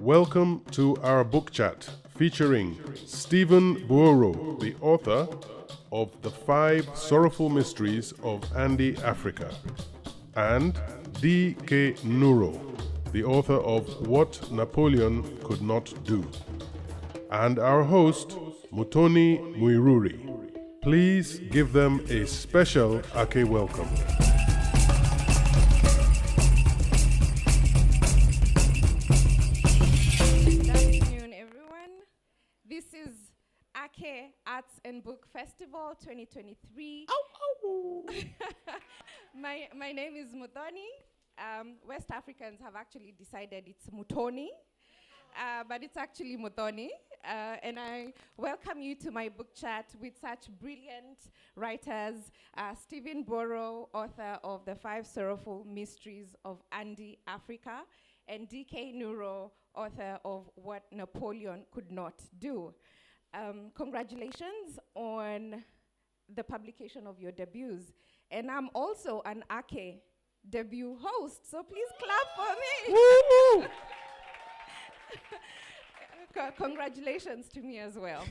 Welcome to our book chat featuring Stephen Buoro, the author of The Five Sorrowful Mysteries of Andy Africa, and D.K. Nnuro, the author of What Napoleon Could Not Do, and our host, Muthoni Muiruri. Please give them a special Ake welcome. Good afternoon, everyone. This is Ake Arts Book Festival 2023. My name is Muthoni. West Africans have actually decided it's Muthoni, but it's actually Muthoni. And I welcome you to my book chat with such brilliant writers, Stephen Buoro, author of The Five Sorrowful Mysteries of Andy Africa, and D.K. Nnuro, author of What Napoleon Could Not Do. Congratulations on the publication of your debuts. And I'm also an Ake debut host, so please clap for me. Congratulations to me as well.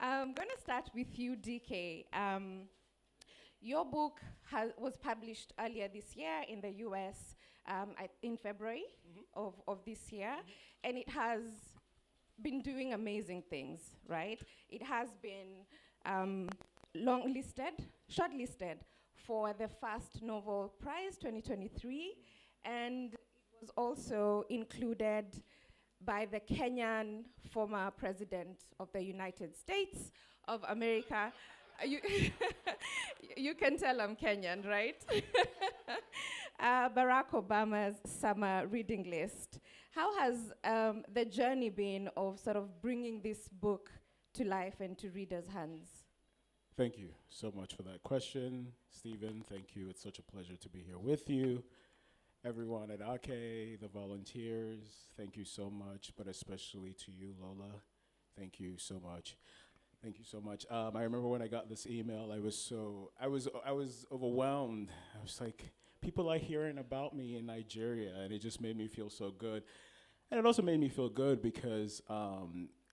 I'm going to start with you, DK. Your book was published earlier this year in the US in February of this year, and it has been doing amazing things, right? It has been shortlisted for the First Novel Prize 2023, and it was also included by the Kenyan former president of the United States of America. You can tell I'm Kenyan, right? Barack Obama's summer reading list. How has the journey been of sort of bringing this book to life and to readers' hands? Thank you so much for that question, Stephen. Thank you. It's such a pleasure to be here with you. Everyone at Ake, the volunteers, thank you so much, but especially to you, Lola. Thank you so much. Thank you so much. I remember when I got this email, I was overwhelmed. I was like, people are hearing about me in Nigeria, and it just made me feel so good. And it also made me feel good because I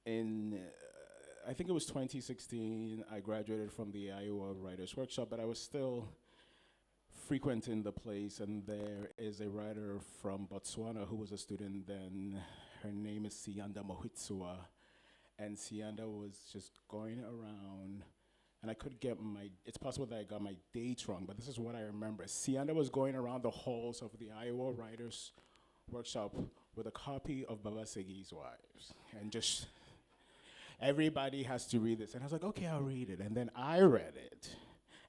think it was 2016, I graduated from the Iowa Writers Workshop, but I was still frequenting the place, and there is a writer from Botswana who was a student then. Her name is Sianda Mohitsua, and Sianda was just going around, and I could get it's possible that I got my dates wrong, but this is what I remember. Sianda was going around the halls of the Iowa Writers Workshop with a copy of Baba Segi's Wives, and just everybody has to read this. And I was like, okay, I'll read it. And then I read it.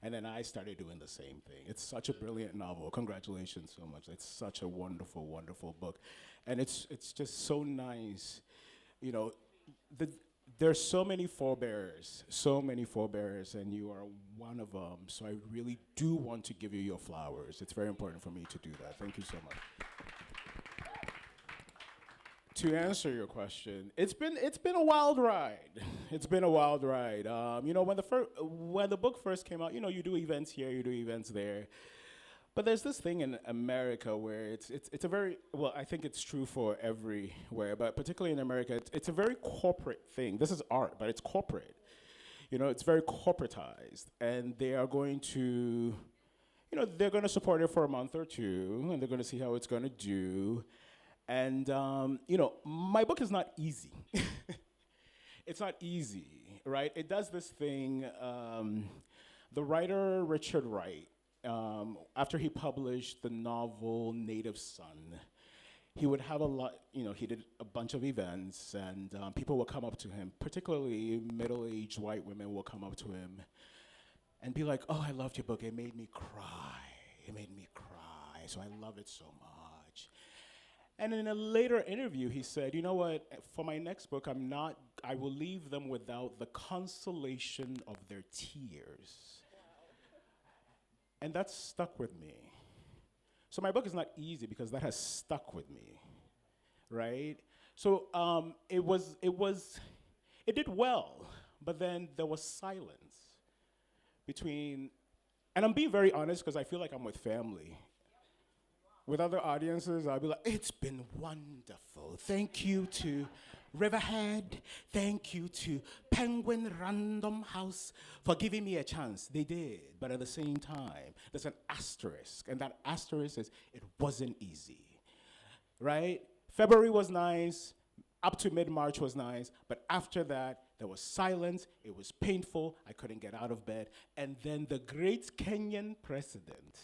And then I started doing the same thing. It's such a brilliant novel. Congratulations so much. It's such a wonderful, wonderful book. And it's just so nice. You know, there's so many forebearers, and you are one of them. So I really do want to give you your flowers. It's very important for me to do that. Thank you so much. To answer your question, it's been a wild ride. It's been a wild ride. You know, when the book first came out, you know, you do events here, you do events there, but there's this thing in America where it's a very, well, I think it's true for everywhere, but particularly in America, it's a very corporate thing. This is art, but it's corporate. You know, it's very corporatized, and they are going to, you know, they're going to support it for a month or two, and they're going to see how it's going to do. And, you know, my book is not easy. It's not easy, right? It does this thing. The writer Richard Wright, after he published the novel Native Son, he would have he did a bunch of events, and people would come up to him, particularly middle-aged white women will come up to him and be like, oh, I loved your book. It made me cry. It made me cry. So I love it so much. And in a later interview, he said, you know what, for my next book, I will leave them without the consolation of their tears. And that stuck with me. So my book is not easy because that has stuck with me, right? So it did well, but then there was silence between, and I'm being very honest because I feel like I'm with family. With other audiences, I'll be like, it's been wonderful. Thank you to Riverhead. Thank you to Penguin Random House for giving me a chance. They did, but at the same time, there's an asterisk, and that asterisk is it wasn't easy, right? February was nice, up to mid-March was nice, but after that, there was silence, it was painful, I couldn't get out of bed, and then the great Kenyan president,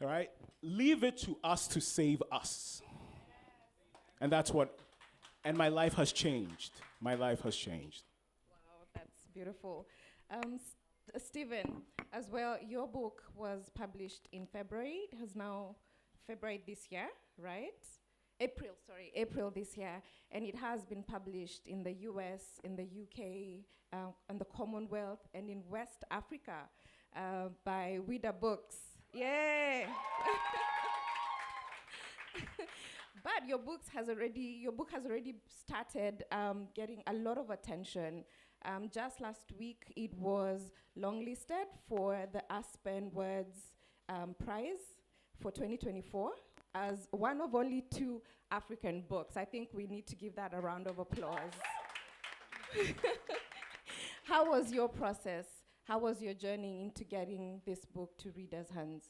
all right? Leave it to us to save us. And that's what, and my life has changed. My life has changed. Wow, that's beautiful. Stephen, as well, your book was published in February. It has now February this year, right? April this year. And it has been published in the US, in the UK, and the Commonwealth, and in West Africa by Wida Books. Yay! But your book has already started getting a lot of attention. Just last week, it was longlisted for the Aspen Words Prize for 2024 as one of only 2 African books. I think we need to give that a round of applause. How was your process? How was your journey into getting this book to readers' hands?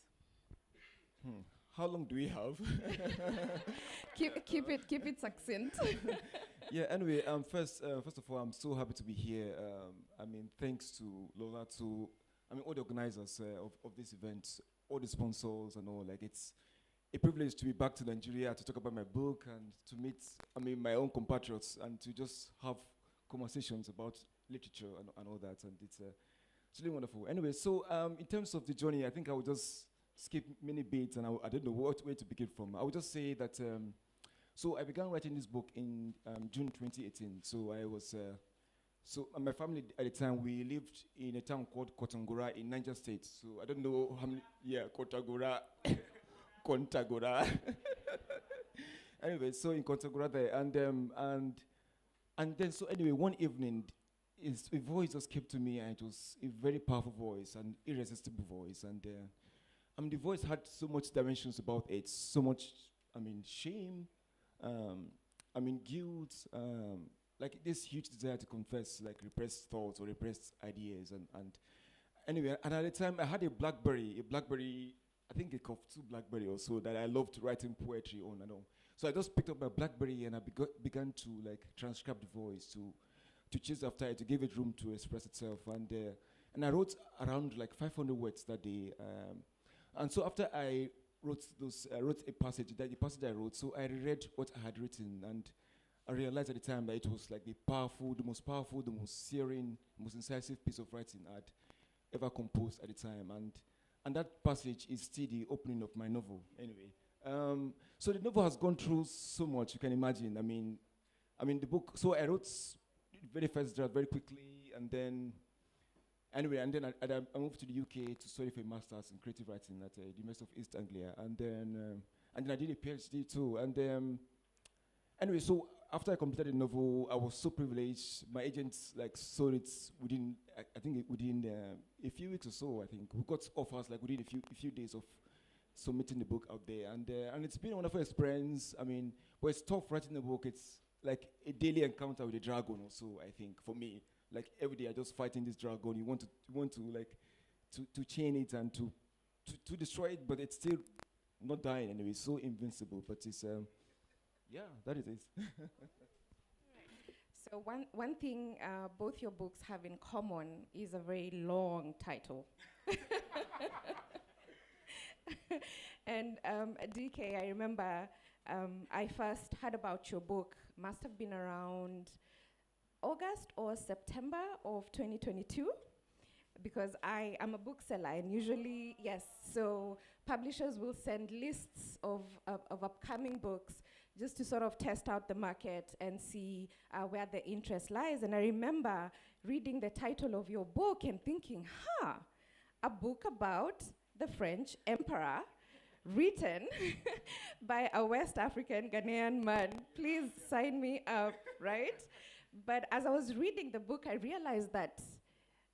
How long do we have? Keep it succinct. Yeah. Anyway, first of all, I'm so happy to be here. I mean, thanks to Lola, all the organizers of this event, all the sponsors and all. Like, it's a privilege to be back to Nigeria to talk about my book and to meet, my own compatriots and to just have conversations about literature and all that. And it's really wonderful. Anyway, so in terms of the journey, I think I will just skip many beats and I don't know where to begin from. I would just say that, so I began writing this book in June 2018. So I was, my family at the time, we lived in a town called Kontagora in Niger State. So I don't know how many, Kontagora, Kontagora. Anyway, so in Kontagora there, and then so anyway, one evening, a voice just came to me, and it was a very powerful voice, an irresistible voice, and the voice had so much dimensions about it, so much, shame, guilt, like this huge desire to confess, like repressed thoughts or repressed ideas, and anyway, and at the time I had a BlackBerry, I think a two BlackBerry or so that I loved writing poetry on and all. So I just picked up my BlackBerry and I began to like transcribe the voice, to chase after it, to give it room to express itself, and I wrote around like 500 words that day. And so after I wrote a passage, the passage I wrote, so I reread what I had written, and I realized at the time that it was like the most powerful, the most searing, most incisive piece of writing I'd ever composed at the time. And that passage is still the opening of my novel, anyway. So the novel has gone through so much, you can imagine. The book, so I wrote the very first draft very quickly, and then I moved to the UK to study for a master's in creative writing at the University of East Anglia, and then I did a PhD too. And anyway, so after I completed the novel, I was so privileged. My agents like saw it within, within a few weeks or so. I think we got offers like within a few days of submitting the book out there, and it's been a wonderful experience. But it's tough writing the book. It's like a daily encounter with a dragon, also. I think for me. Like every day, I just fighting this dragon. You want to like to chain it and to destroy it, but it's still not dying anyway. It's so invincible, but it's that it is. So one thing both your books have in common is a very long title. And DK, I remember I first heard about your book. Must have been around August or September of 2022, because I am a bookseller, and usually, yes, so publishers will send lists of upcoming books just to sort of test out the market and see where the interest lies. And I remember reading the title of your book and thinking, a book about the French emperor written by a West African Ghanaian man. Please sign me up, right? But as I was reading the book, I realized that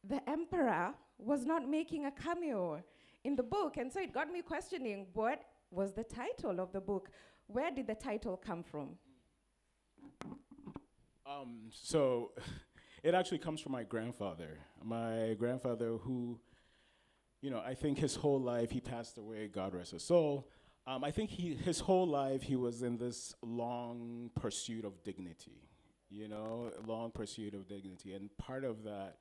the emperor was not making a cameo in the book. And so it got me questioning, what was the title of the book? Where did the title come from? So it actually comes from my grandfather. My grandfather who, I think his whole life, he passed away, God rest his soul. I think his whole life he was in this long pursuit of dignity, long pursuit of dignity. And part of that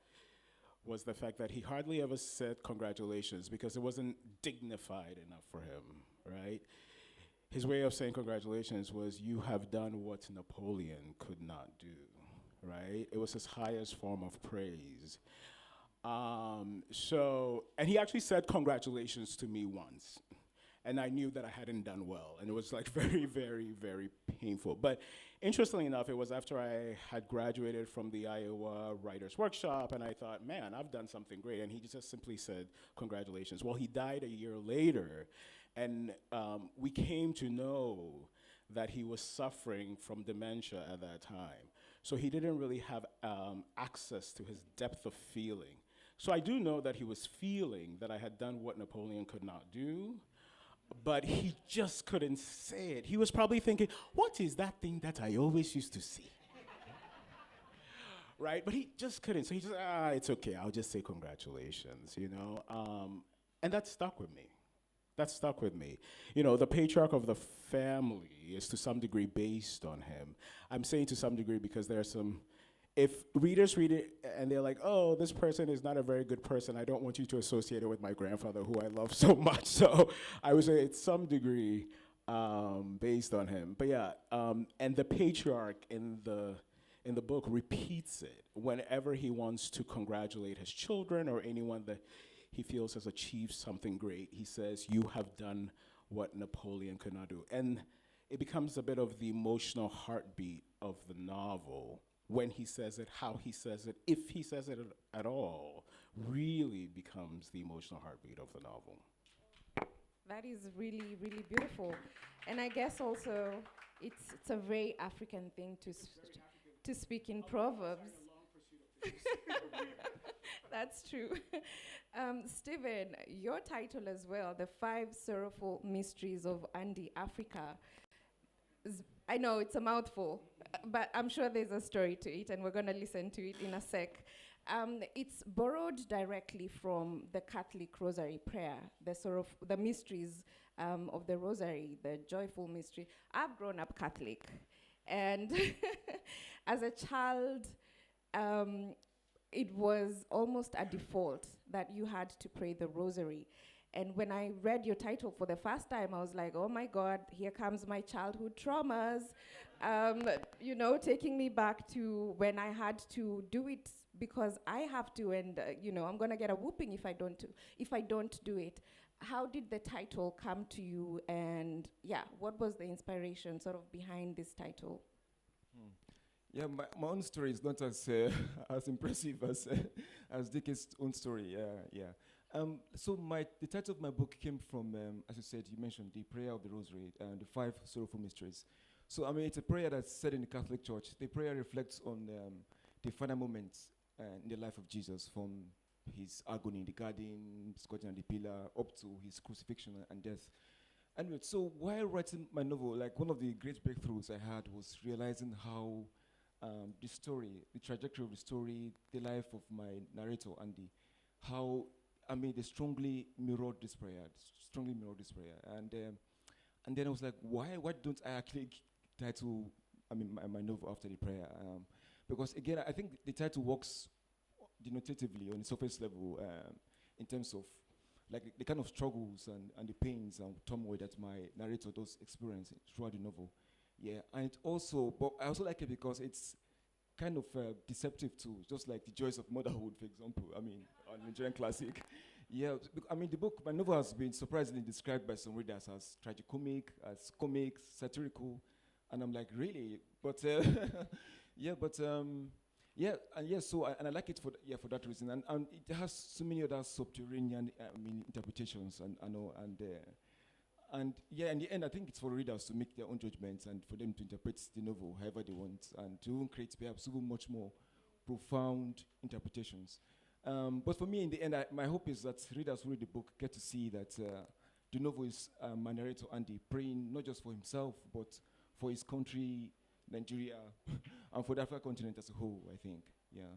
was the fact that he hardly ever said congratulations because it wasn't dignified enough for him, right? His way of saying congratulations was, you have done what Napoleon could not do, right? It was his highest form of praise. And he actually said congratulations to me once. And I knew that I hadn't done well. And it was like very, very, very painful. But interestingly enough, it was after I had graduated from the Iowa Writers Workshop, and I thought, man, I've done something great. And he just simply said, congratulations. Well, he died a year later, and we came to know that he was suffering from dementia at that time. So he didn't really have access to his depth of feeling. So I do know that he was feeling that I had done what Napoleon could not do, but he just couldn't say it. He was probably thinking, what is that thing that I always used to see? Right? But he just couldn't. So he just, it's okay. I'll just say congratulations, And that stuck with me. That stuck with me. The patriarch of the family is to some degree based on him. I'm saying to some degree because there are some, if readers read it and they're like, oh, this person is not a very good person, I don't want you to associate it with my grandfather who I love so much. So I would say it's some degree based on him. But yeah, and the patriarch in the book repeats it whenever he wants to congratulate his children or anyone that he feels has achieved something great. He says, you have done what Napoleon could not do. And it becomes a bit of the emotional heartbeat of the novel when he says it, how he says it, if he says it at all, really becomes the emotional heartbeat of the novel. That is really, really beautiful. And I guess also it's a very African thing to speak in Proverbs. That's true. Stephen, your title as well, The 5 Sorrowful Mysteries of Andy Africa. I know it's a mouthful, but I'm sure there's a story to it, and we're going to listen to it in a sec. It's borrowed directly from the Catholic Rosary prayer, the mysteries of the Rosary, the joyful mystery. I've grown up Catholic, and as a child, it was almost a default that you had to pray the Rosary. And when I read your title for the first time, I was like, oh my God, here comes my childhood traumas, taking me back to when I had to do it because I have to, and I'm gonna get a whooping if I don't do it. How did the title come to you, and what was the inspiration sort of behind this title? Yeah, my own story is not as as impressive as Dicky's own story. So the title of my book came from, as you said, you mentioned the prayer of the Rosary and the 5 sorrowful mysteries. So it's a prayer that's said in the Catholic Church. The prayer reflects on the final moments in the life of Jesus, from his agony in the garden, scourging on the pillar, up to his crucifixion and death. Anyway, so while writing my novel, like one of the great breakthroughs I had was realizing how the story, the trajectory of the story, the life of my narrator, Andy, how they strongly mirrored this prayer, and then I was like, why don't I actually title my novel after the prayer? Because again, I think the title works denotatively on the surface level in terms of like the kind of struggles and the pains and turmoil that my narrator does experience throughout the novel. Yeah, and but I also like it because it's kind of deceptive too, just like The Joys of Motherhood, for example. A Nigerian classic. Yeah, the book, my novel has been surprisingly described by some readers as tragicomic, as comic, satirical, and I'm like, really? But so I like it for that reason, and it has so many other subterranean interpretations, and in the end, I think it's for readers to make their own judgments and for them to interpret the novel however they want, and to create perhaps even much more profound interpretations. But for me, in the end, my hope is that readers who read the book get to see that the novel is my narrator Andy praying not just for himself, but for his country, Nigeria, and for the African continent as a whole, I think. Yeah.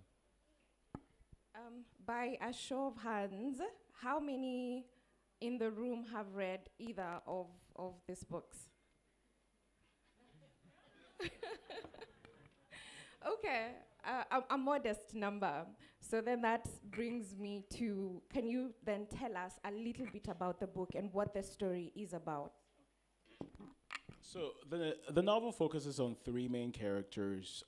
By a show of hands, how many in the room have read either of these books? Okay, a modest number. So then that brings me to, can you then tell us a little bit about the book and what the story is about? So the novel focuses on three main characters: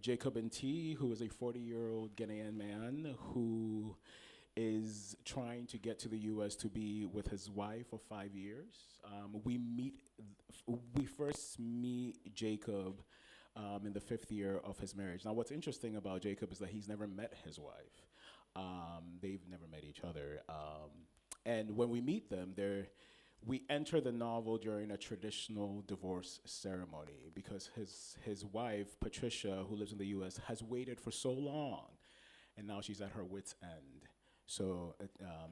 Jacob Nti, who is a 40-year-old Ghanaian man who is trying to get to the U.S. to be with his wife for 5 years. We first meet Jacob in the 5th year of his marriage. Now, what's interesting about Jacob is that he's never met his wife. They've never met each other. And when we meet them, we enter the novel during a traditional divorce ceremony because his wife, Patricia, who lives in the U.S., has waited for so long, and now she's at her wit's end. So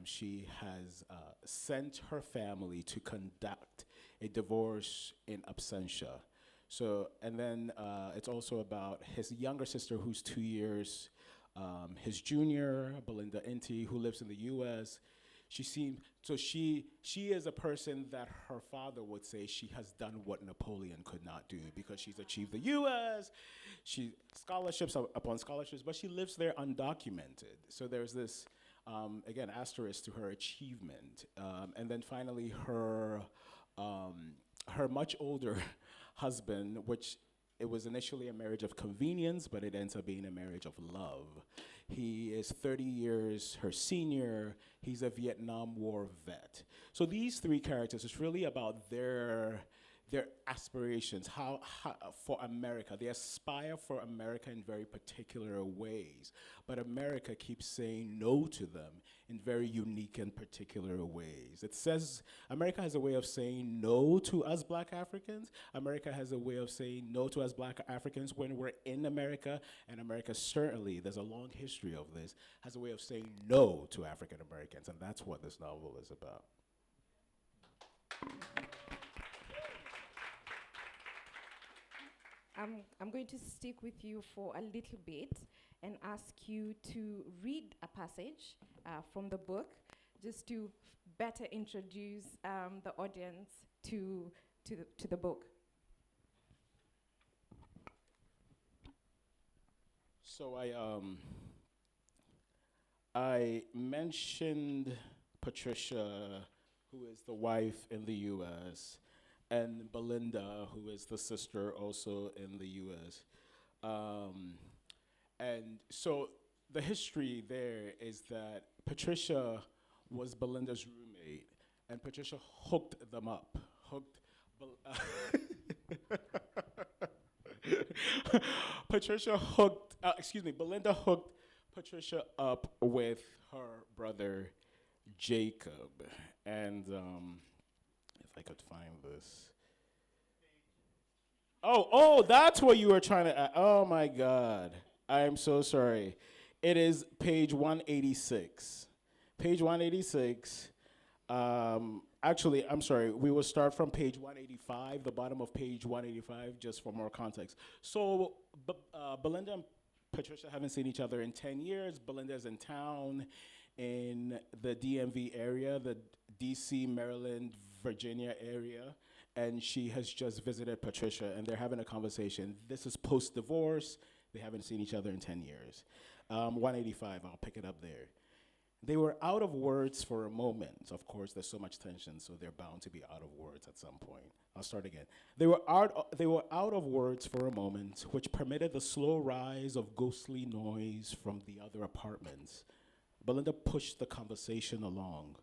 she has sent her family to conduct a divorce in absentia. So, and then it's also about his younger sister, who's 2 years his junior, Belinda Nti, who lives in the U.S. She is a person that her father would say she has done what Napoleon could not do because she's achieved the U.S., scholarships upon scholarships, but she lives there undocumented. So there's this, again, asterisk to her achievement. And then finally her much older husband, which it was initially a marriage of convenience, but it ends up being a marriage of love. He is 30 years her senior. He's a Vietnam War vet. So these three characters, it's really about their aspirations, how for America. They aspire for America in very particular ways, but America keeps saying no to them in very unique and particular ways. It says America has a way of saying no to us Black Africans. America has a way of saying no to us Black Africans when we're in America, and America certainly, there's a long history of this, has a way of saying no to African Americans, and that's what this novel is about. I'm going to stick with you for a little bit and ask you to read a passage from the book just to better introduce the audience to the book. So I mentioned Patricia, who is the wife in the U.S., and Belinda, who is the sister also in the U.S. And so the history there is that Patricia was Belinda's roommate, and Patricia hooked them up. Belinda hooked Patricia up with her brother Jacob. And if I could find this. Oh, that's what you were trying to. Oh my God, I am so sorry. It is page 186. Page 186. Actually, I'm sorry. We will start from page 185, the bottom of page 185, just for more context. So, Belinda and Patricia haven't seen each other in 10 years. Belinda's in town in the DMV area, the DC, Maryland, Virginia area, and she has just visited Patricia, and they're having a conversation. This is post-divorce. They haven't seen each other in 10 years. 185, I'll pick it up there. They were out of words for a moment. Of course, there's so much tension, so they're bound to be out of words at some point. I'll start again. They were out of words for a moment, which permitted the slow rise of ghostly noise from the other apartments. Belinda pushed the conversation along.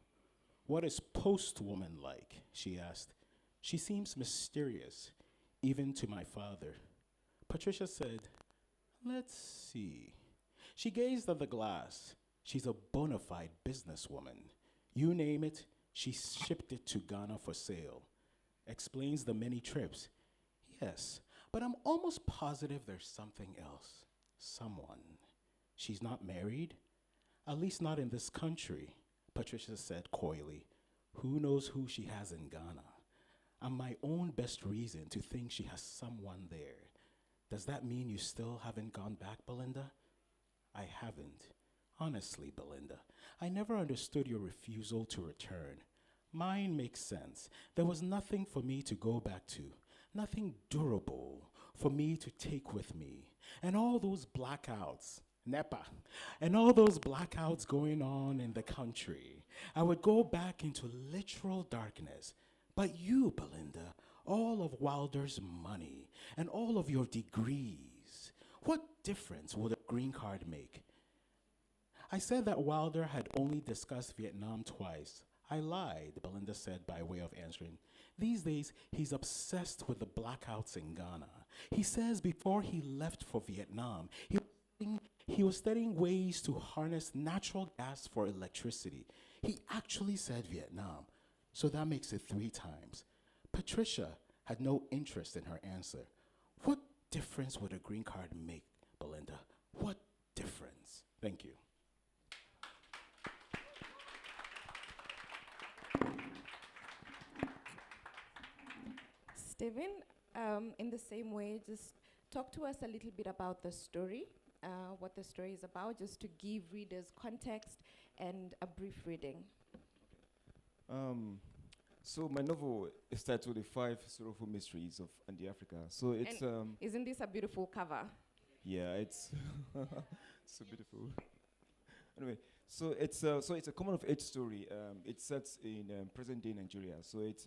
"What is Postwoman like?" she asked. "She seems mysterious, even to my father." Patricia said, "Let's see." She gazed at the glass. "She's a bona fide businesswoman. You name it, she shipped it to Ghana for sale. Explains the many trips. Yes, but I'm almost positive there's something else. Someone. She's not married? At least not in this country, Patricia said coyly. Who knows who she has in Ghana? And my own best reason to think she has someone there. Does that mean you still haven't gone back, Belinda? I haven't. Honestly, Belinda, I never understood your refusal to return. Mine makes sense. There was nothing for me to go back to, nothing durable for me to take with me. And all those blackouts, NEPA, and all those blackouts going on in the country, I would go back into literal darkness. But you, Belinda, all of Wilder's money and all of your degrees, what difference would a green card make? I said that Wilder had only discussed Vietnam twice. I lied, Belinda said by way of answering. These days, he's obsessed with the blackouts in Ghana. He says before he left for Vietnam, he was studying ways to harness natural gas for electricity. He actually said Vietnam, so that makes it 3 times. Patricia had no interest in her answer. What difference would a green card make, Belinda? What difference? Thank you. Stephen, in the same way, just talk to us a little bit about the story, what the story is about, just to give readers context and a brief reading. So my novel is titled The 5 Sorrowful Mysteries of Africa. So it's Isn't this a beautiful cover? yeah, it's so beautiful. Anyway, so it's a coming of age story. It's set in present day Nigeria. So it's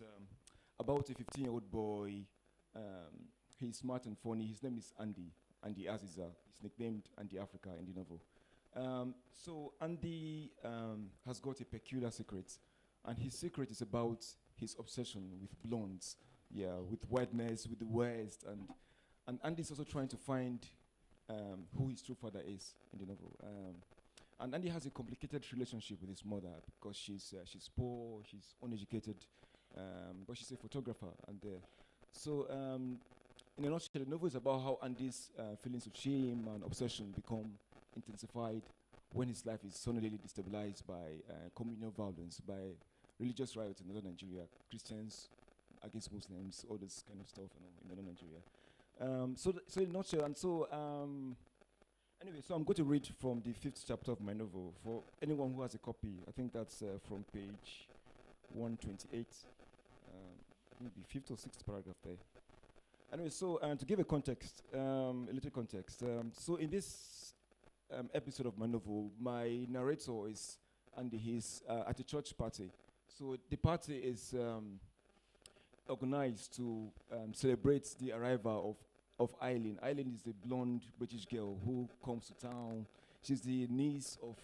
about a 15-year-old boy. He's smart and funny. His name is Andy. Andy Aziza. He's nicknamed Andy Africa in the novel. So Andy has got a peculiar secret, and his secret is about his obsession with blondes, with whiteness, with the West, and Andy's also trying to find who his true father is in the novel. And Andy has a complicated relationship with his mother because she's poor, she's uneducated, but she's a photographer. And so, in a nutshell, the novel is about how Andy's feelings of shame and obsession become intensified when his life is suddenly destabilized by communal violence, by religious riots in northern Nigeria, Christians against Muslims, all this kind of stuff in northern Nigeria. So in a nutshell, and so anyway, so I'm going to read from the 5th chapter of my novel for anyone who has a copy. I think that's from page 128, maybe 5th or 6th paragraph there. Anyway, so to give a context, a little context. So in this episode of my novel, my narrator is Andy. He's at a church party. So the party is organized to celebrate the arrival of Eileen. Eileen is the blonde British girl who comes to town. She's the niece of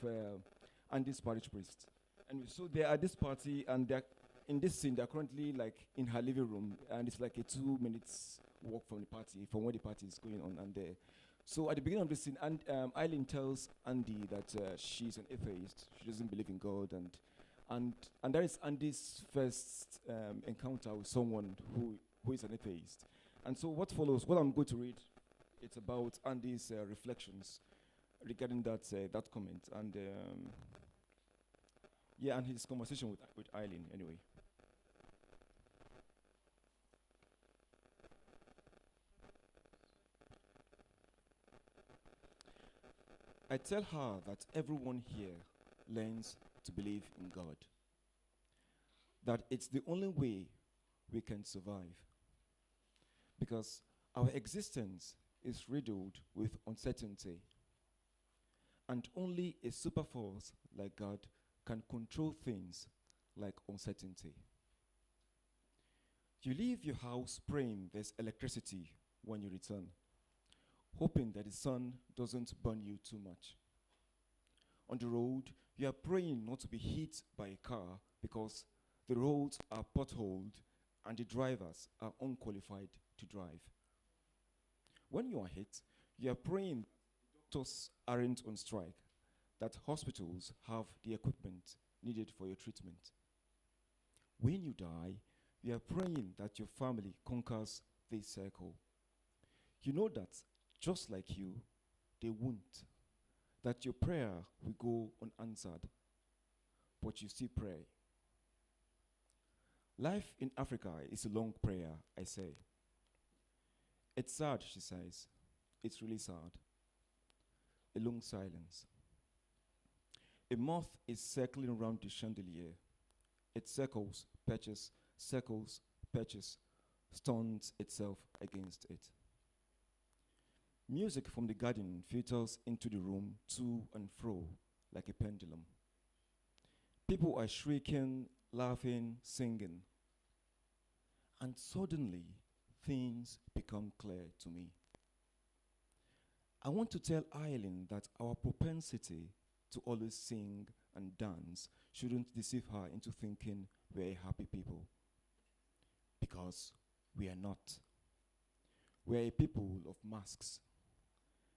Andy's parish priest. And so they're at this party, and they're in this scene. They're currently like in her living room, and it's like a 2 minutes walk from the party, from where the party is going on. And so at the beginning of this scene, Eileen tells Andy that she's an atheist. She doesn't believe in God, and that is Andy's first encounter with someone who is an atheist. And so what follows, what I'm going to read, it's about Andy's reflections regarding that comment, and and his conversation with Eileen. Anyway. I tell her that everyone here learns to believe in God, that it's the only way we can survive, because our existence is riddled with uncertainty, and only a superforce like God can control things like uncertainty. You leave your house praying there's electricity when you return, hoping that the sun doesn't burn you too much. On the road, you are praying not to be hit by a car because the roads are potholed and the drivers are unqualified to drive. When you are hit, you are praying doctors aren't on strike, that hospitals have the equipment needed for your treatment. When you die, you are praying that your family conquers this circle. You know that, just like you, they won't. that your prayer will go unanswered, but you still pray. Life in Africa is a long prayer, I say. It's sad, she says. It's really sad. A long silence. A moth is circling around the chandelier. It circles, perches, stuns itself against it. Music from the garden filters into the room to and fro like a pendulum. People are shrieking, laughing, singing. And suddenly, things become clear to me. I want to tell Eileen that our propensity to always sing and dance shouldn't deceive her into thinking we're a happy people. Because we are not. We're a people of masks.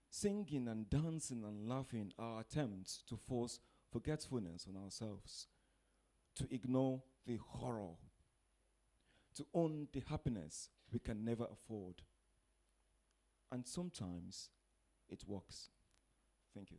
Singing and dancing and laughing are attempts to force forgetfulness on ourselves, to ignore the horror, to own the happiness we can never afford. And sometimes it works. Thank you.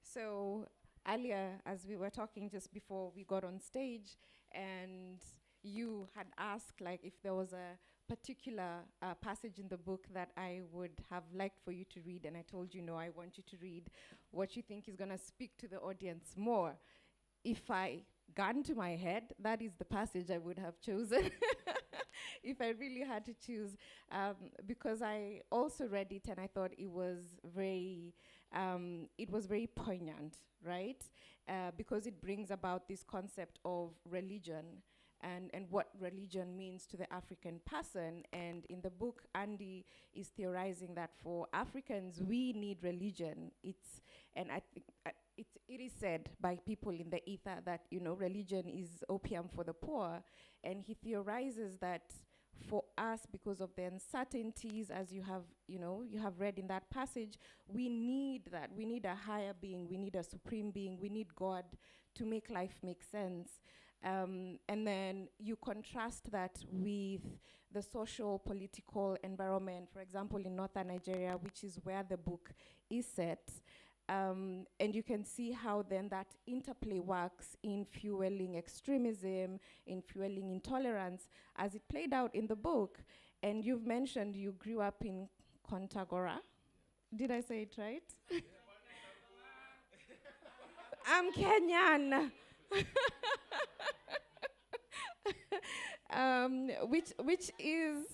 So earlier, as we were talking just before we got on stage, and you had asked like if there was a particular passage in the book that I would have liked for you to read, and I told you no, I want you to read what you think is going to speak to the audience more. If I gun to my head, that is the passage I would have chosen if I really had to choose, because I also read it and I thought it was very poignant, right? Because it brings about this concept of religion and what religion means to the African person. And in the book, Andy is theorizing that for Africans, we need religion. And I think it is said by people in the ether that, religion is opium for the poor. And he theorizes that for us, because of the uncertainties, as you have read in that passage, we need that. We need a higher being. We need a supreme being. We need God to make life make sense. And then you contrast that with the social, political environment, for example, in northern Nigeria, which is where the book is set. And you can see how then that interplay works in fueling extremism, in fueling intolerance, as it played out in the book. And you've mentioned you grew up in Kontagora. Did I say it right? I'm Kenyan. Which is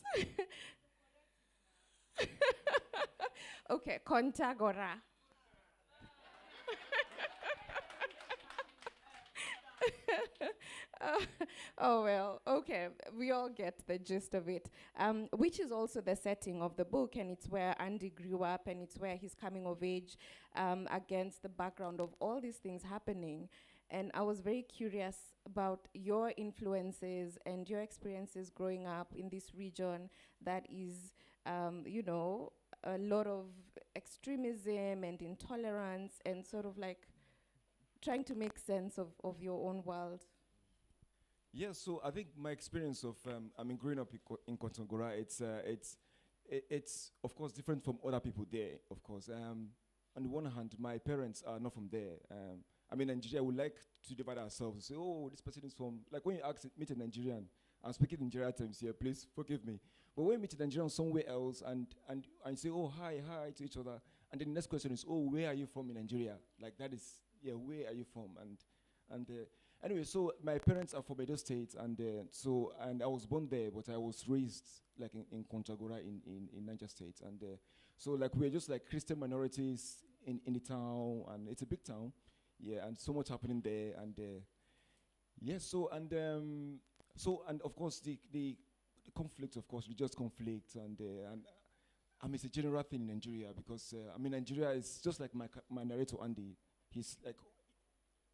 okay, Kontagora. Oh well, okay, we all get the gist of it, which is also the setting of the book, and it's where Andy grew up, and it's where he's coming of age against the background of all these things happening. And I was very curious about your influences and your experiences growing up in this region that is, a lot of extremism and intolerance and sort of like trying to make sense of your own world. Yeah, so I think my experience of, growing up in Kontagora, it's of course different from other people there, of course. On the one hand, my parents are not from there. Nigeria, we like to divide ourselves. Say, oh, this person is from, like when you meet a Nigerian, I'm speaking in Nigerian terms here, please forgive me. But when you meet a Nigerian somewhere else and you say, oh, hi to each other, and then the next question is, oh, where are you from in Nigeria? Like that is, yeah, where are you from? Anyway, so my parents are from Edo State, and I was born there, but I was raised like in Kontagora in Niger State, and so like we're just like Christian minorities in the town, and it's a big town, yeah, and so much happening there, and and of course the conflict, of course, religious conflict, and it's a general thing in Nigeria because Nigeria is just like my narrator Andy. He's like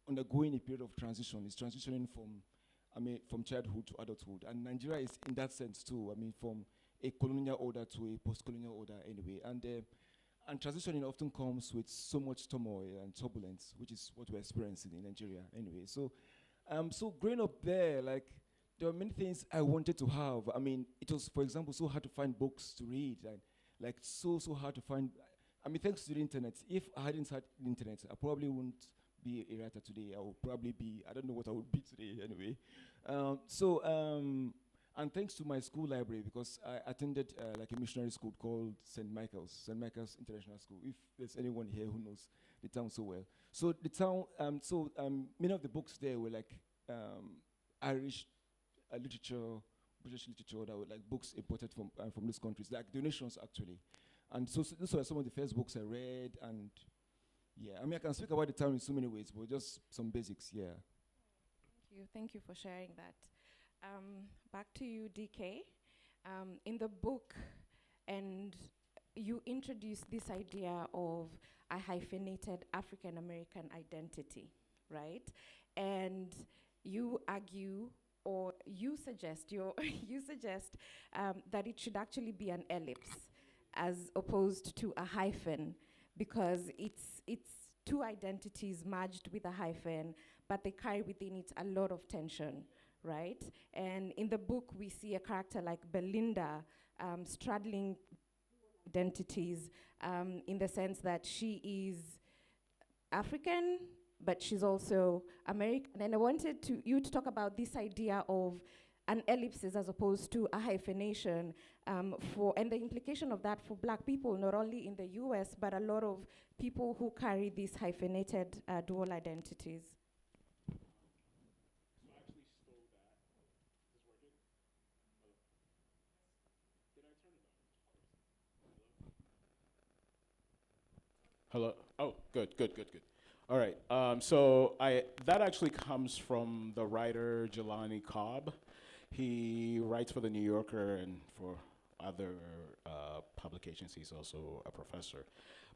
undergoing a period of transition. He's transitioning from childhood to adulthood, and Nigeria is in that sense too. From a colonial order to a post-colonial order, anyway. And transitioning often comes with so much turmoil and turbulence, which is what we're experiencing in Nigeria, anyway. So growing up there, like there were many things I wanted to have. I mean, it was, for example, so hard to find books to read, and like so hard to find. I mean, thanks to the internet. If I hadn't had the internet, I probably wouldn't be a writer today. I would probably be, I don't know what I would be today anyway. And thanks to my school library, because I attended like a missionary school called St. Michael's International School, if there's anyone here who knows the town so well. So the town, many of the books there were like Irish literature, British literature, that were like books imported from these countries, like donations actually. And so those were some of the first books I read, and yeah, I mean, I can speak about the town in so many ways, but just some basics, yeah. Thank you for sharing that. Back to you, DK. In the book, and you introduced this idea of a hyphenated African American identity, right? And you argue, or you suggest, you suggest that it should actually be an ellipse as opposed to a hyphen, because it's two identities merged with a hyphen, but they carry within it a lot of tension, right? And in the book, we see a character like Belinda straddling identities in the sense that she is African, but she's also American. And I wanted you to talk about this idea of an ellipsis as opposed to a hyphenation, and the implication of that for Black people, not only in the US, but a lot of people who carry these hyphenated dual identities. Hello. Oh, good. All right. So that actually comes from the writer Jelani Cobb. He writes for the New Yorker and for other publications. He's also a professor.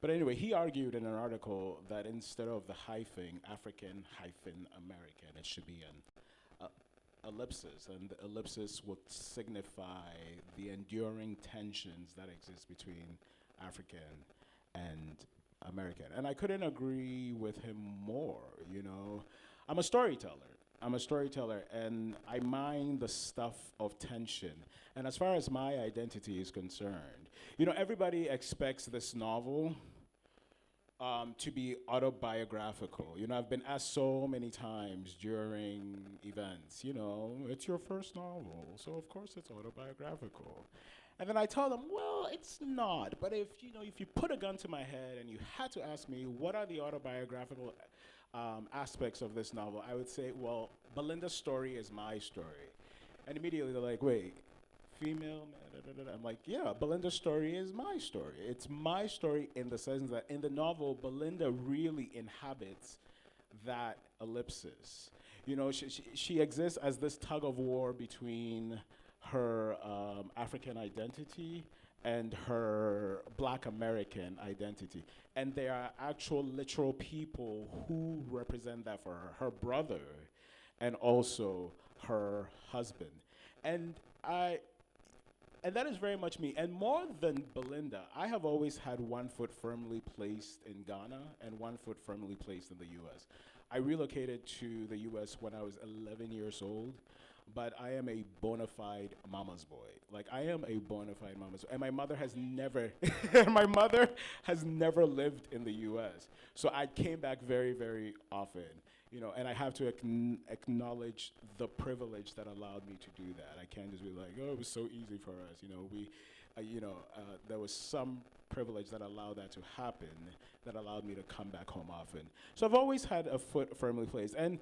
But anyway, he argued in an article that instead of the hyphen, African hyphen American, it should be an ellipsis, and the ellipsis would signify the enduring tensions that exist between African and American. And I couldn't agree with him more, you know. I'm a storyteller, and I mind the stuff of tension. And as far as my identity is concerned, you know, everybody expects this novel to be autobiographical. You know, I've been asked so many times during events, you know, it's your first novel, so of course it's autobiographical. And then I tell them, well, it's not. But if you put a gun to my head and you had to ask me what are the autobiographical aspects of this novel, I would say, well, Belinda's story is my story. And immediately they're like, wait, female? I'm like, yeah, Belinda's story is my story. It's my story in the sense that in the novel, Belinda really inhabits that ellipsis. You know, she exists as this tug of war between her African identity and her Black American identity. And there are actual literal people who represent that for her. Her brother and also her husband. And that is very much me. And more than Belinda, I have always had one foot firmly placed in Ghana and one foot firmly placed in the US. I relocated to the US when I was 11 years old. But I am a bona fide mama's boy. Like, I am a bona fide mama's boy. And my mother has never, lived in the US. So I came back very, very often, you know, and I have to acknowledge the privilege that allowed me to do that. I can't just be like, oh, it was so easy for us. You know, there was some privilege that allowed that to happen, that allowed me to come back home often. So I've always had a foot firmly placed. And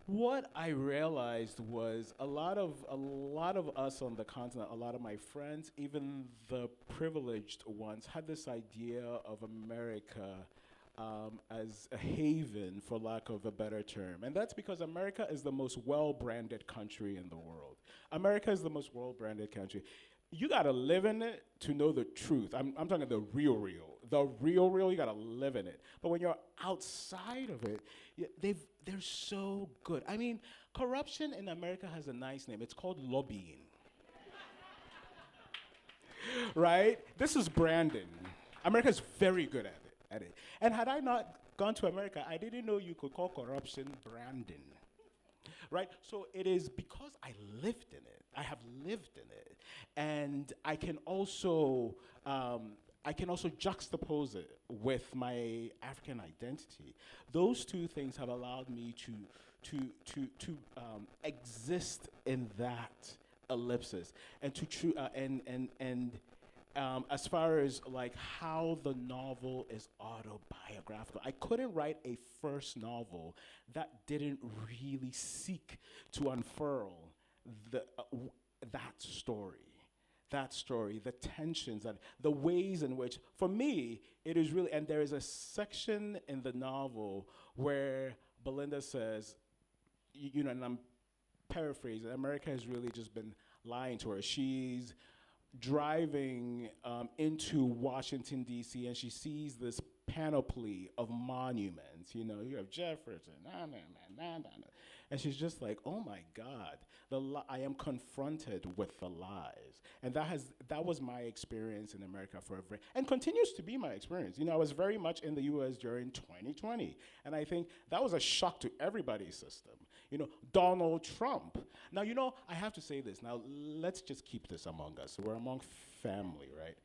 what I realized was a lot of us on the continent, a lot of my friends, even the privileged ones, had this idea of America as a haven, for lack of a better term. And that's because America is the most well-branded country in the world. America is the most well-branded country. You gotta live in it to know the truth. I'm talking the real. The real, you gotta live in it. But when you're outside of it, they're so good. I mean, corruption in America has a nice name. It's called lobbying. Right? This is branding. America's very good at it. And had I not gone to America, I didn't know you could call corruption branding. right? So it is because I lived in it. I have lived in it, and I can also juxtapose it with my African identity. Those two things have allowed me to exist in that ellipsis, and as far as like how the novel is autobiographical, I couldn't write a first novel that didn't really seek to unfurl the that story, the tensions, and the ways in which, for me, it is really. And there is a section in the novel where Belinda says, and I'm paraphrasing, America has really just been lying to her. She's driving into Washington, D.C., and she sees this panoply of monuments. You have Jefferson, and she's just like, oh my God, I am confronted with the lies. And that was my experience in America and continues to be my experience. I was very much in the U.S. during 2020, and I think that was a shock to everybody's system. Donald Trump. Now, I have to say this. Now, let's just keep this among us. We're among family, right?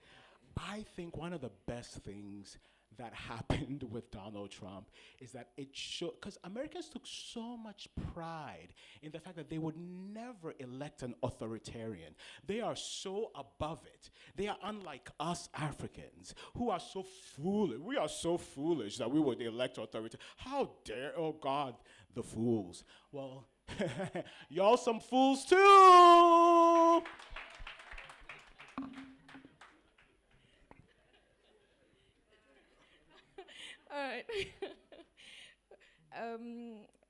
I think one of the best things that happened with Donald Trump is that it showed, because Americans took so much pride in the fact that they would never elect an authoritarian. They are so above it. They are unlike us Africans, who are so foolish. We are so foolish that we would elect authoritarian. How dare, oh God, the fools. Well, y'all some fools too. All right.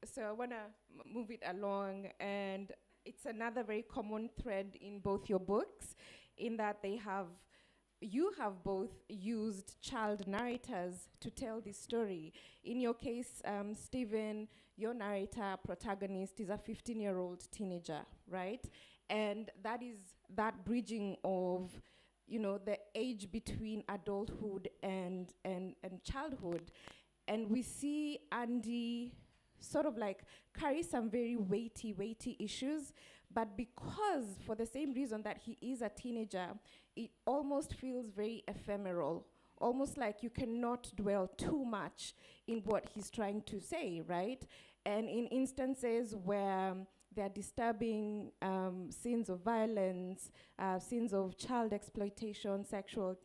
So I want to move it along, and it's another very common thread in both your books, in that you have both used child narrators to tell this story. In your case, Stephen, your narrator protagonist is a 15-year-old teenager, right? And that is that bridging of the age between adulthood and childhood. And we see Andy sort of like carry some very weighty issues, but because for the same reason that he is a teenager, it almost feels very ephemeral, almost like you cannot dwell too much in what he's trying to say, right? And in instances where there are disturbing scenes of violence, scenes of child exploitation, sexual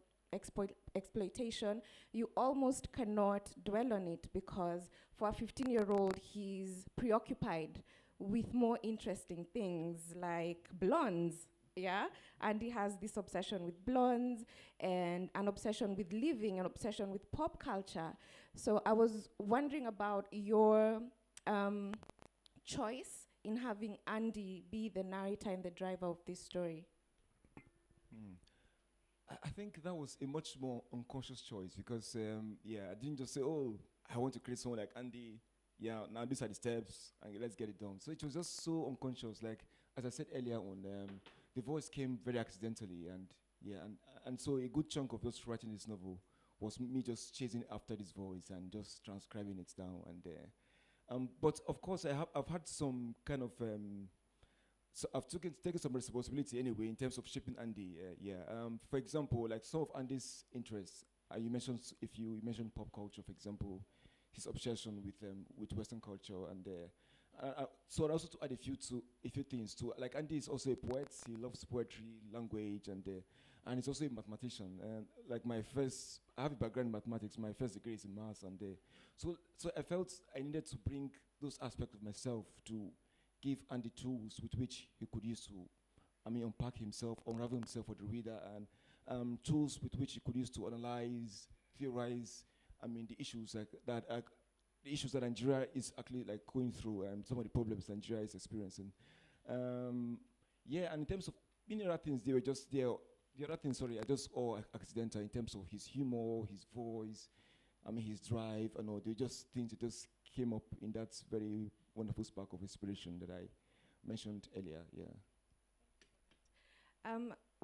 exploitation, you almost cannot dwell on it, because for a 15-year-old, he's preoccupied with more interesting things like blondes, yeah? And he has this obsession with blondes and an obsession with living, an obsession with pop culture. So I was wondering about your choice in having Andy be the narrator and the driver of this story. I think that was a much more unconscious choice because, I didn't just say, oh, I want to create someone like Andy. Yeah, now these are the steps, and let's get it done. So it was just so unconscious. Like, as I said earlier on, the voice came very accidentally, and so a good chunk of just writing this novel was me just chasing after this voice and just transcribing it down. And but of course, I've had some kind of so I've taken some responsibility anyway in terms of shaping Andy. For example, like some of Andy's interests, you mentioned pop culture, for example, his obsession with Western culture, and so also to add a few things too. Like Andy is also a poet. He loves poetry, language, and he's also a mathematician. Like I have a background in mathematics. My first degree is in maths, and so I felt I needed to bring those aspects of myself to give Andy tools with which he could use to, unpack himself, unravel himself for the reader, and tools with which he could use to analyze, theorize, the issues the issues that Nigeria is actually like going through, and some of the problems Nigeria is experiencing. And in terms of many other things, they were just there. The other things, are just all accidental in terms of his humor, his voice, his drive, and all. They just things that just came up in that very wonderful spark of inspiration that I mentioned earlier. Yeah.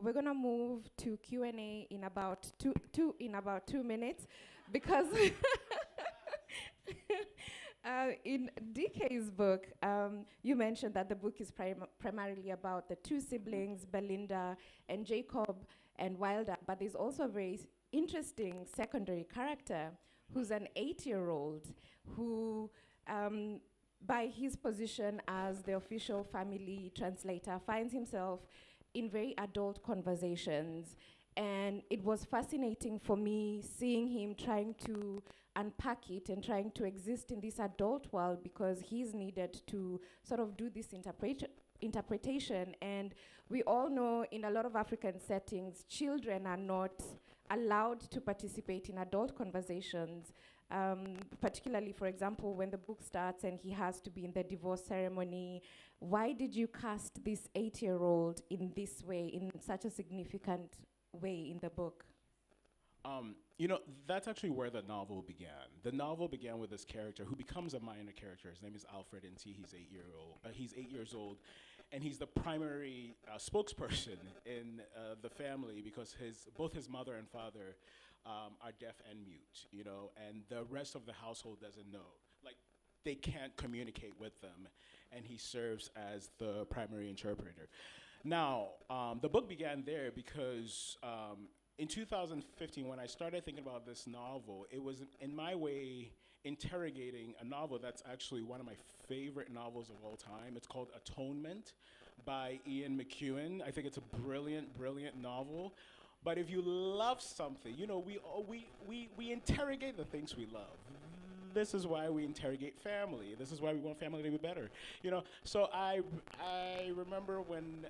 We're gonna move to Q&A in about 2 minutes, because In DK's book, you mentioned that the book is primarily about the two siblings, Belinda and Jacob and Wilder, but there's also a very interesting secondary character who's an 8-year-old who, by his position as the official family translator, finds himself in very adult conversations. And it was fascinating for me seeing him trying to unpack it and trying to exist in this adult world, because he's needed to sort of do this interpretation. And we all know in a lot of African settings, children are not allowed to participate in adult conversations, particularly, for example, when the book starts and he has to be in the divorce ceremony. Why did you cast this 8-year-old in this way, in such a significant way in the book? You know, that's actually where the novel began. The novel began with this character who becomes a minor character. His name is Alfred N.T. He's 8 years old, and he's the primary spokesperson in the family, because both his mother and father are deaf and mute, you know, and the rest of the household doesn't know. Like, they can't communicate with them, and he serves as the primary interpreter. Now, the book began there because in 2015, when I started thinking about this novel, it was in my way interrogating a novel that's actually one of my favorite novels of all time. It's called Atonement by Ian McEwan. I think it's a brilliant, brilliant novel. But if you love something, you know, we interrogate the things we love. This is why we interrogate family. This is why we want family to be better. You know, so I remember when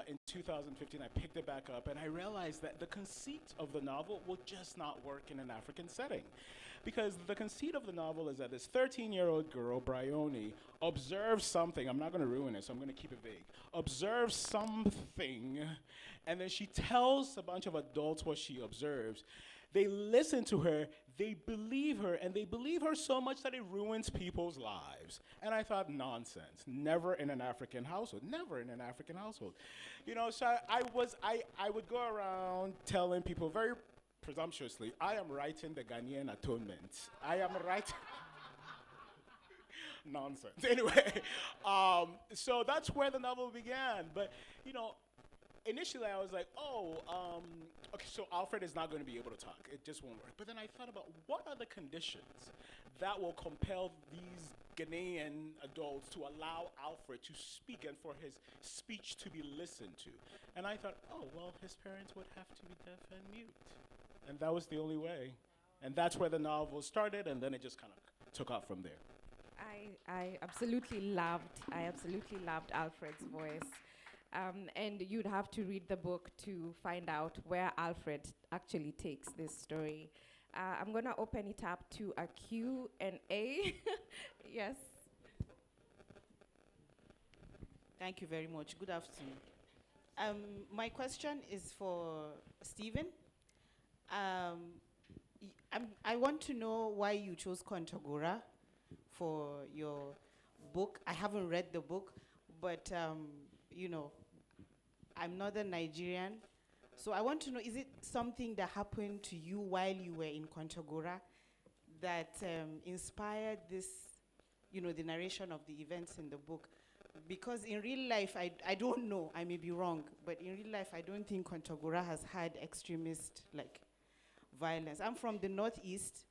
in 2015 I picked it back up and I realized that the conceit of the novel will just not work in an African setting. Because the conceit of the novel is that this 13-year-old girl, Bryony, observes something. I'm not going to ruin it, so I'm going to keep it vague. Observes something, and then she tells a bunch of adults what she observes. They listen to her, they believe her, and they believe her so much that it ruins people's lives. And I thought, nonsense. Never in an African household. Never in an African household. You know, so I would go around telling people very presumptuously, I am writing the Ghanaian Atonement. I am writing... Nonsense. Anyway, so that's where the novel began. But, you know, initially I was like, okay, so Alfred is not going to be able to talk. It just won't work. But then I thought about what are the conditions that will compel these Ghanaian adults to allow Alfred to speak and for his speech to be listened to. And I thought, oh, well, his parents would have to be deaf and mute. And that was the only way. And that's where the novel started, and then it just kind of took off from there. I absolutely loved Alfred's voice. And you'd have to read the book to find out where Alfred actually takes this story. I'm going to open it up to a Q&A. Yes. Thank you very much. Good afternoon. My question is for Stephen. I want to know why you chose Kontagora for your book. I haven't read the book, but you know, I'm Northern Nigerian. So I want to know, is it something that happened to you while you were in Kontagora that inspired this, you know, the narration of the events in the book? Because in real life, I don't know, I may be wrong, but in real life, I don't think Kontagora has had extremist, like, violence. I'm from the Northeast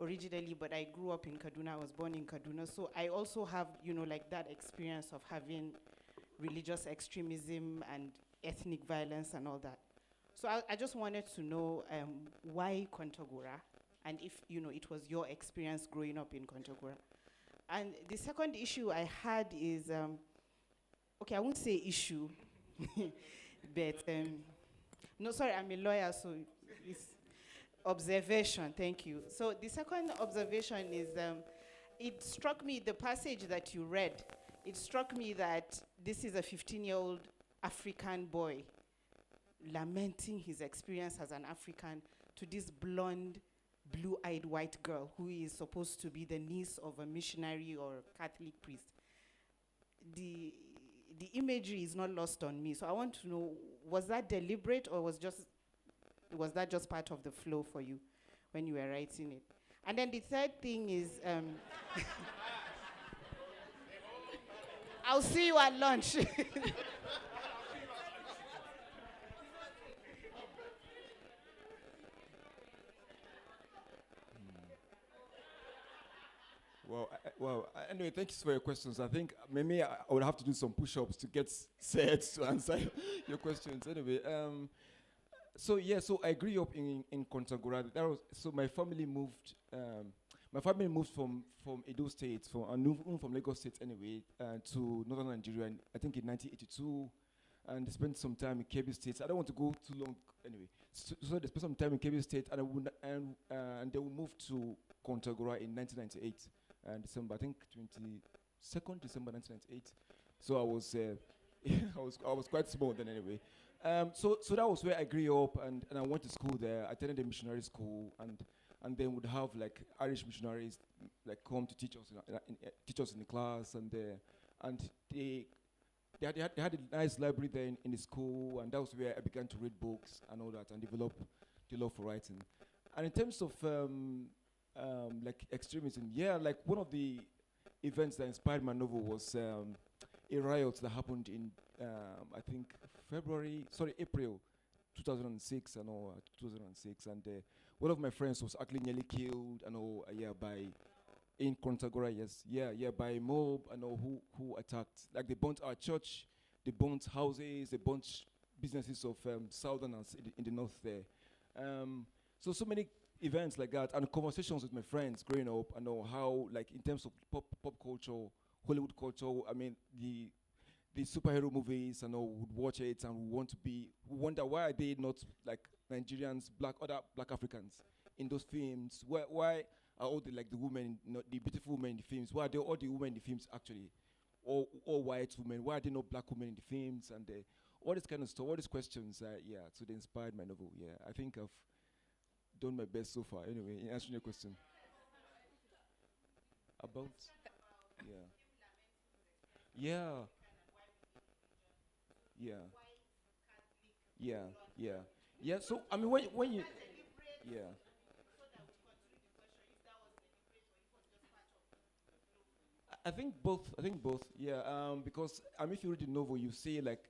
originally, but I grew up in Kaduna. I was born in Kaduna. So I also have, you know, like that experience of having religious extremism and ethnic violence and all that. So I just wanted to know why Kontagora, and if, you know, it was your experience growing up in Kontagora. And the second issue I had is, okay, I won't say issue, but, no, sorry, I'm a lawyer, so it's observation, thank you. So the second observation is, it struck me, the passage that you read, it struck me that this is a 15-year-old African boy lamenting his experience as an African to this blonde, blue-eyed white girl who is supposed to be the niece of a missionary or Catholic priest. The imagery is not lost on me, so I want to know, was that deliberate or was that just part of the flow for you when you were writing it? And then the third thing is, I'll see you at lunch. Anyway, thank you for your questions. I think maybe I would have to do some push-ups to get set to answer your questions. Anyway, so I grew up in Kontagora. So my family moved. My family moved from Edo State, from Lagos State anyway, to northern Nigeria. I think in 1982, and they spent some time in Kebbi State. I don't want to go too long anyway. So they spent some time in Kebbi State, and they will move to Kontagora in 1998. And December, I think 22nd December 1998. So I was, I was quite small then anyway. So that was where I grew up, and I went to school there. I attended a missionary school, and then would have like Irish missionaries like come to teach us in the class, and they had a nice library there in the school, and that was where I began to read books and all that, and develop the love for writing. And in terms of like extremism, like one of the events that inspired my novel was a riot that happened in I think April 2006 and all 2006, and one of my friends was actually nearly killed and all in Kontagora, by a mob and all who attacked. Like they burnt our church, they burnt houses, they burnt businesses of southerners in the north there. So many events like that, and conversations with my friends growing up, and know how, like, in terms of pop culture, Hollywood culture, I mean, the superhero movies, and all, would watch it and we wonder why are they not like Nigerians, other black Africans in those films? Why are all the women, the beautiful women in the films? Why are they all the women in the films actually, all white women? Why are there no black women in the films? And all this kind of stuff, all these questions, so they inspired my novel. I think I've done my best so far. Anyway, in answering your question about, yeah. So I mean, when you, yeah. I think both. Yeah. Because if you read the novel, you see like,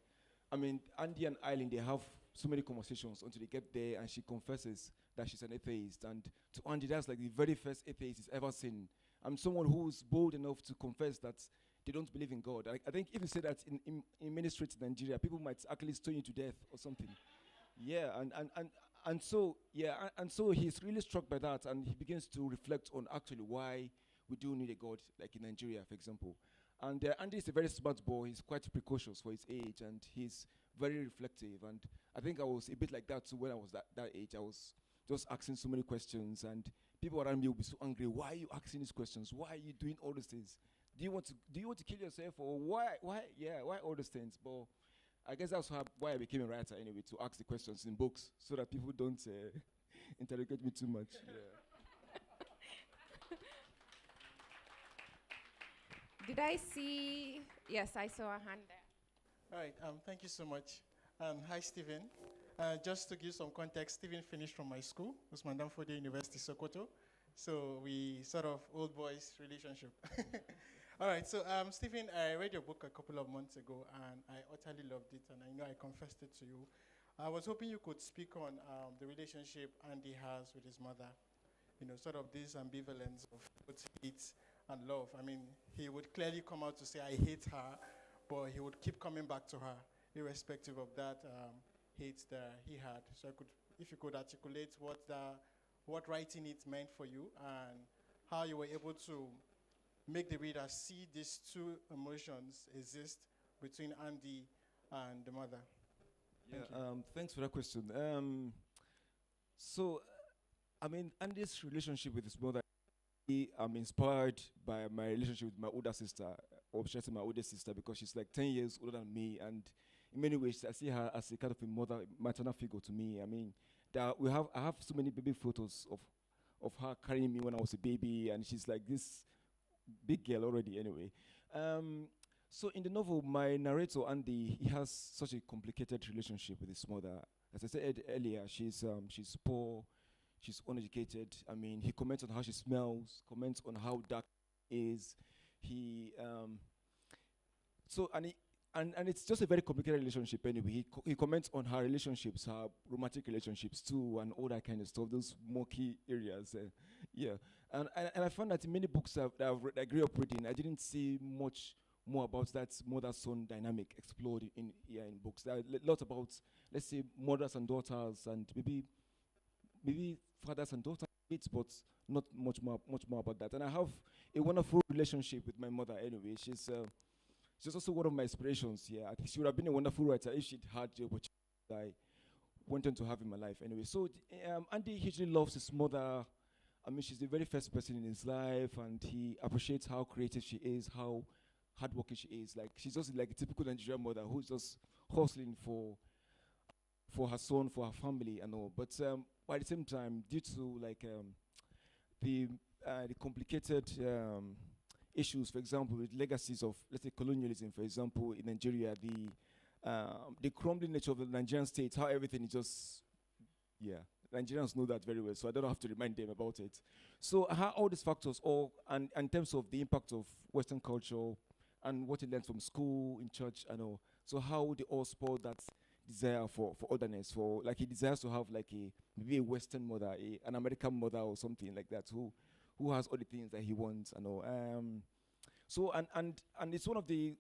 I mean, Andy and Eileen, they have so many conversations until they get there, and she confesses that she's an atheist. And to Andy, that's like the very first atheist he's ever seen. I'm someone who's bold enough to confess that they don't believe in God. I think if you say that in many streets in Nigeria, people might actually stone you to death or something. And so he's really struck by that, and he begins to reflect on actually why we do need a God, like in Nigeria, for example. And Andy is a very smart boy. He's quite precocious for his age, and he's very reflective. And I think I was a bit like that too when I was that age. I was just asking so many questions, and people around me would be so angry. Why are you asking these questions? Why are you doing all these things? Do you want to kill yourself, or why all these things? But I guess that's why I became a writer anyway, to ask the questions in books so that people don't interrogate me too much. Did I see? Yes, I saw a hand there. All right, thank you so much. Hi, Stephen. Just to give some context, Stephen finished from my school, Usman Danfodiyo University, Sokoto. So we sort of old boys relationship. All right, so Stephen, I read your book a couple of months ago, and I utterly loved it, and I know I confessed it to you. I was hoping you could speak on the relationship Andy has with his mother, sort of this ambivalence of both hate and love. I mean, he would clearly come out to say, I hate her, but he would keep coming back to her, irrespective of that hate that he had. So if you could articulate what writing it meant for you, and how you were able to make the reader see these two emotions exist between Andy and the mother. Thanks for that question. So, I mean, Andy's relationship with his mother, I'm inspired by my relationship with my older sister, or should I say my older sister, because she's like 10 years older than me, and in many ways I see her as a kind of a maternal figure to me. I mean, I have so many baby photos of her carrying me when I was a baby, and she's like this big girl already anyway. So in the novel, my narrator, Andy, he has such a complicated relationship with his mother. As I said earlier, she's poor, she's uneducated. I mean, he comments on how she smells, comments on how dark she is. So and it's just a very complicated relationship anyway. He comments on her relationships, her romantic relationships too, and all that kind of stuff. Those murky areas, yeah. And I found that in many books that I grew up reading, I didn't see much more about that mother-son dynamic explored in books. There are lots about, let's say, mothers and daughters, and maybe fathers and daughters, but not much more about that. And I have a wonderful relationship with my mother anyway. She's also one of my inspirations here. I think she would have been a wonderful writer if she'd had the opportunity I wanted to have in my life anyway. So Andy hugely loves his mother. I mean, she's the very first person in his life, and he appreciates how creative she is, how hardworking she is. Like, she's just like a typical Nigerian mother who's just hustling for her son, for her family and all. But at the same time, due to like the complicated issues, for example, with legacies of, let's say, colonialism, for example, in Nigeria, the crumbling nature of the Nigerian state, how everything is just, Nigerians know that very well, so I don't have to remind them about it. So how all these factors, and in terms of the impact of Western culture and what he learns from school, in church, and all, so how they all spoil that desire for otherness, for like he desires to have like maybe a Western mother, an American mother or something like that, who has all the things that he wants and all. So and it's one of the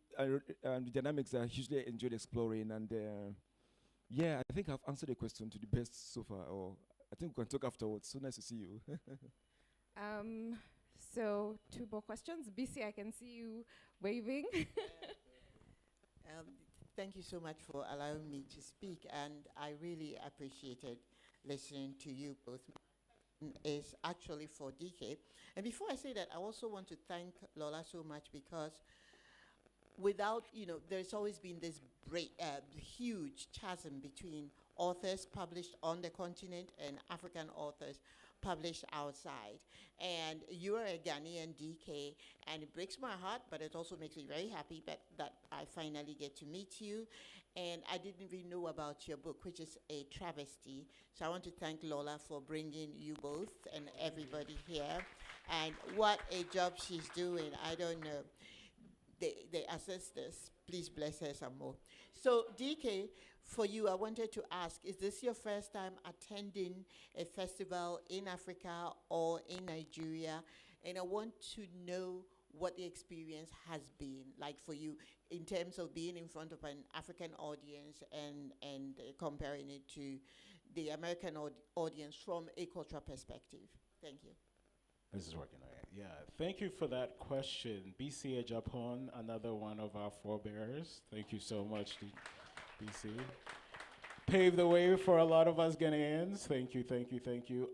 dynamics that I hugely enjoyed exploring, and I think I've answered the question to the best so far, or I think we can talk afterwards. So nice to see you. So 2 more questions. BC, I can see you waving. Thank you so much for allowing me to speak, and I really appreciated listening to you both. Is actually for DK. And before I say that, I also want to thank Lola so much, because without, there's always been this huge chasm between authors published on the continent and African authors published outside. And you are a Ghanaian, DK, and it breaks my heart, but it also makes me very happy that I finally get to meet you. And I didn't even know about your book, which is a travesty. So I want to thank Lola for bringing you both and everybody here. And what a job she's doing. I don't know. The ancestors, please bless her some more. So DK, for you, I wanted to ask, is this your first time attending a festival in Africa or in Nigeria? And I want to know what the experience has been like for you in terms of being in front of an African audience and comparing it to the American audience from a cultural perspective. Thank you. This is working, all right. Yeah, thank you for that question. BC Japan, another one of our forebears. Thank you so much, BC. Paved the way for a lot of us Ghanaians. Thank you, thank you, thank you.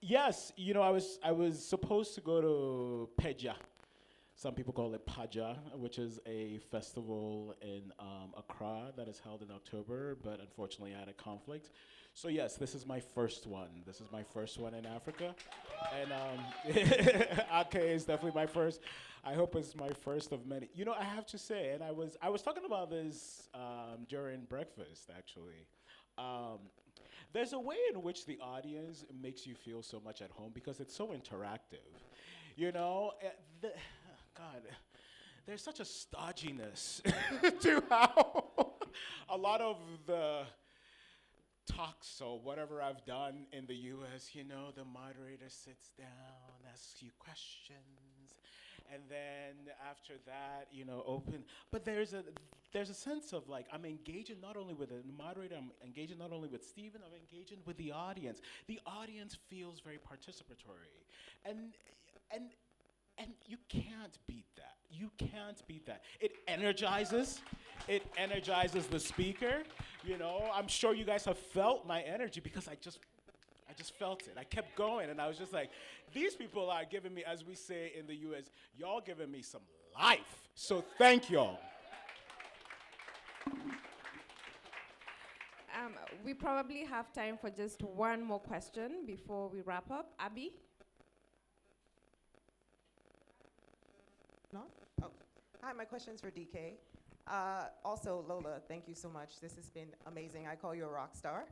Yes, I was supposed to go to Peja. Some people call it Paja, which is a festival in Accra that is held in October, but unfortunately I had a conflict. So yes, this is my first one. This is my first one in Africa. And Ake is definitely my first. I hope it's my first of many. I have to say, and I was talking about this during breakfast, actually. There's a way in which the audience makes you feel so much at home because it's so interactive. God, there's such a stodginess to how a lot of the talks or whatever I've done in the US, the moderator sits down, asks you questions, and then after that, open. But there's a sense of like, I'm engaging not only with the moderator, I'm engaging not only with Stephen, I'm engaging with the audience. The audience feels very participatory. And you can't beat that. You can't beat that. It energizes the speaker. I'm sure you guys have felt my energy because I just felt it. I kept going, and I was just like, these people are giving me, as we say in the US, y'all giving me some life. So thank y'all. We probably have time for just one more question before we wrap up. Abby? No? Oh. Hi, my question's for DK. Also, Lola, thank you so much. This has been amazing. I call you a rock star.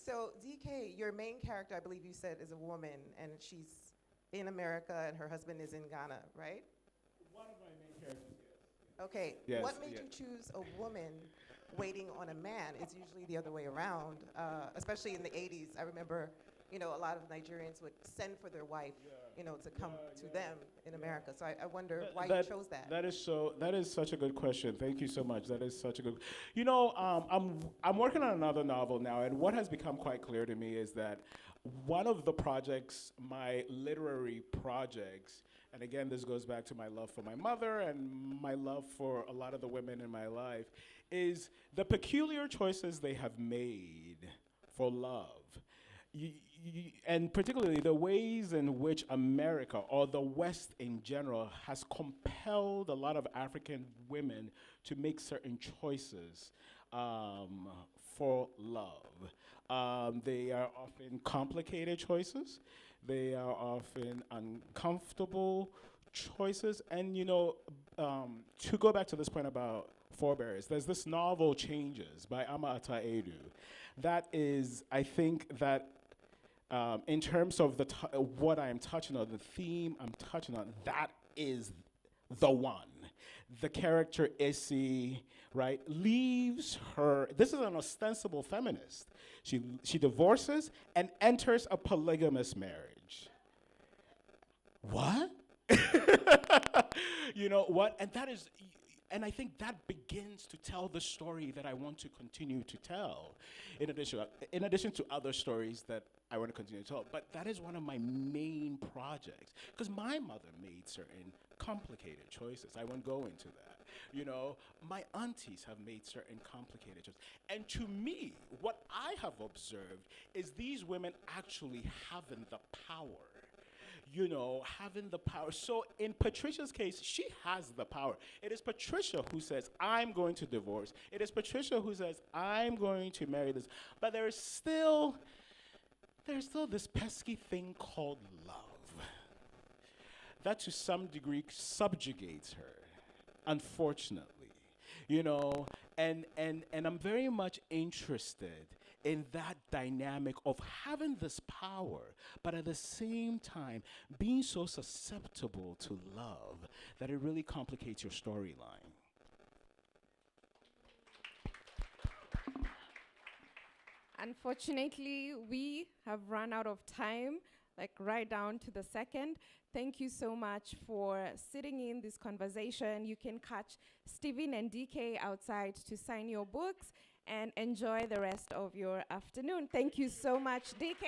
So, DK, your main character, I believe you said, is a woman, and she's in America, and her husband is in Ghana, right? One of my main characters, yes. Okay. Yes, What made yeah. you choose a woman waiting on a man? It's usually the other way around, especially in the 80s. I remember, a lot of Nigerians would send for their wife, to come to them in America. So I wonder why you chose that. That is such a good question. Thank you so much. That is such a good. I'm working on another novel now, and what has become quite clear to me is that one of the projects, my literary projects, and again, this goes back to my love for my mother and my love for a lot of the women in my life, is the peculiar choices they have made for love. And particularly the ways in which America, or the West in general, has compelled a lot of African women to make certain choices for love. They are often complicated choices. They are often uncomfortable choices. And, to go back to this point about forebears, there's this novel, Changes, by Ama-Ata Edu. That is, I think that in terms of what I'm touching on, the theme I'm touching on, that is the one. The character Issy, right, leaves her. This is an ostensible feminist. She divorces and enters a polygamous marriage. What? You know what? And I think that begins to tell the story that I want to continue to tell, in addition to other stories that I want to continue to tell. But that is one of my main projects, because my mother made certain complicated choices. I won't go into that. My aunties have made certain complicated choices. And to me, what I have observed is these women actually having the power. Having the power. So in Patricia's case, she has the power. It is Patricia who says, I'm going to divorce. It is Patricia who says, I'm going to marry this. But there's still this pesky thing called love that to some degree subjugates her, unfortunately. And I'm very much interested in that dynamic of having this power, but at the same time being so susceptible to love that it really complicates your storyline. Unfortunately, we have run out of time, like right down to the second. Thank you so much for sitting in this conversation. You can catch Stephen and DK outside to sign your books and enjoy the rest of your afternoon. Thank you so much, DK.